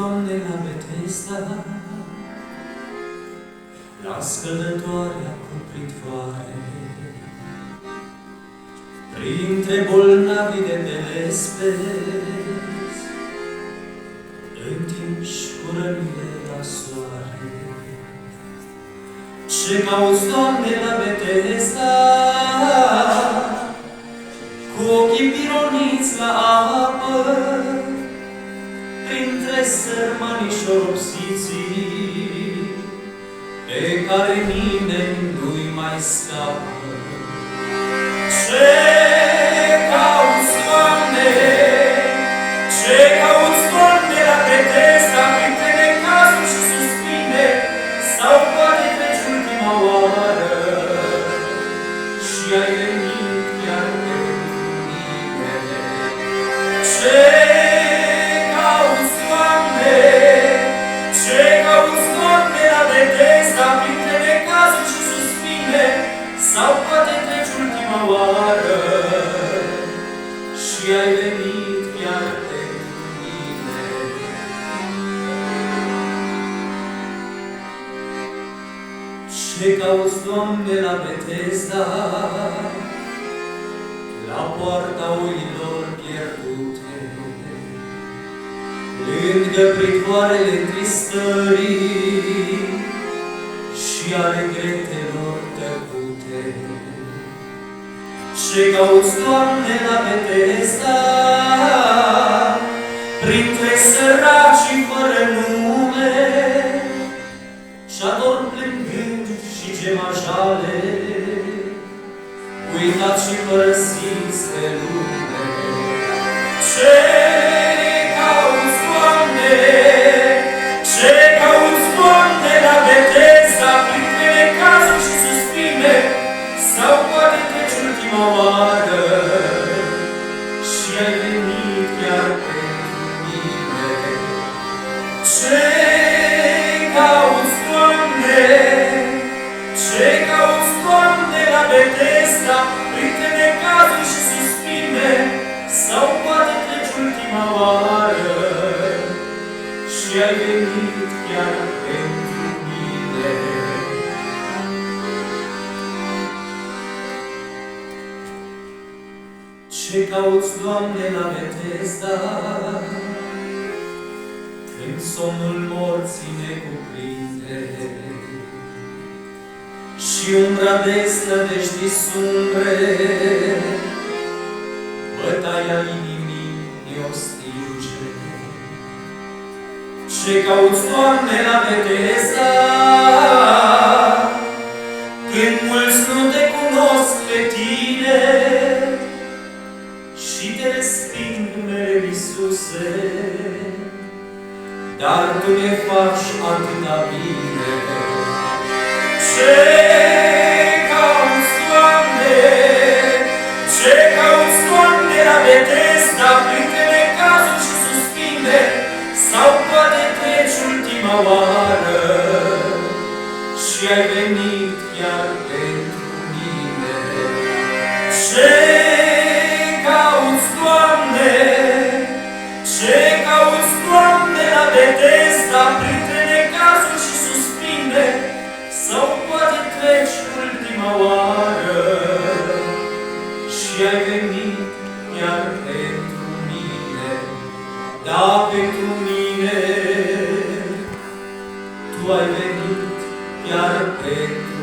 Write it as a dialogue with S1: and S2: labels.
S1: Doamne, la Betesda, la scăldătoarea cupritoare, printre bolnavi de belespes, întinși cu rănile la soare. Ce cauți, Doamne, la Betesda, cu ochii pironiți la apă, printre sărmanii șoropsiții, pe care nimeni nu-i mai scapă. Ce cauți, Doamne, ce cauți, Doamne, la Betesda, printre necazuri și suspine, sau poate treci ultima oară și ai venit chiar pentru mine? Ce cauți, Doamne, ce cauți, Doamne, la Betesda, printre necazuri și suspine, sau poate treci ultima oară și ai venit chiar pentru mine? Ce cauți, Doamne, la Betesda, la poarta oilor pierdute, lângă pricoarele tristării și ale gretelor tăcute? Ce cauți, Doamne, la Betesda, printre săracii fără nume, și ador plângând și gemajale, uitați și părăsiți de lume? Ce cauți, Doamne, ce cauți, Doamne, la Betesda, printre necazuri și suspine, sau poate treci ultima oară și ai venit chiar pentru mine? Ce cauți, Doamne, ce cauți, Doamne, la Betesda, printre necazuri și suspine, sau poate treci ultima oară și ai venit chiar pentru mine? Ce cauți, Doamne, la Betesda, când somnul morții ne cuprinde și umbra deznădejdii sumbre, bătaia inimii ne-o stinge? Ce cauți, Doamne, la Betesda, când mulți nu te cunosc pe Tine și te resping mereu, Iisuse, dar Tu ne faci atâta bine? Ce cauți, Doamne, ce cauți, Doamne, la Betesda, printre necazuri și suspine, sau poate treci ultima oară și ai venit chiar pentru mine? Ce cauți, Doamne, ce cauți, Doamne, la Betesda, printre necazuri și suspine, sau poate treci ultima oară și ai venit chiar pentru mine? Da, pentru mine Tu ai venit chiar pentru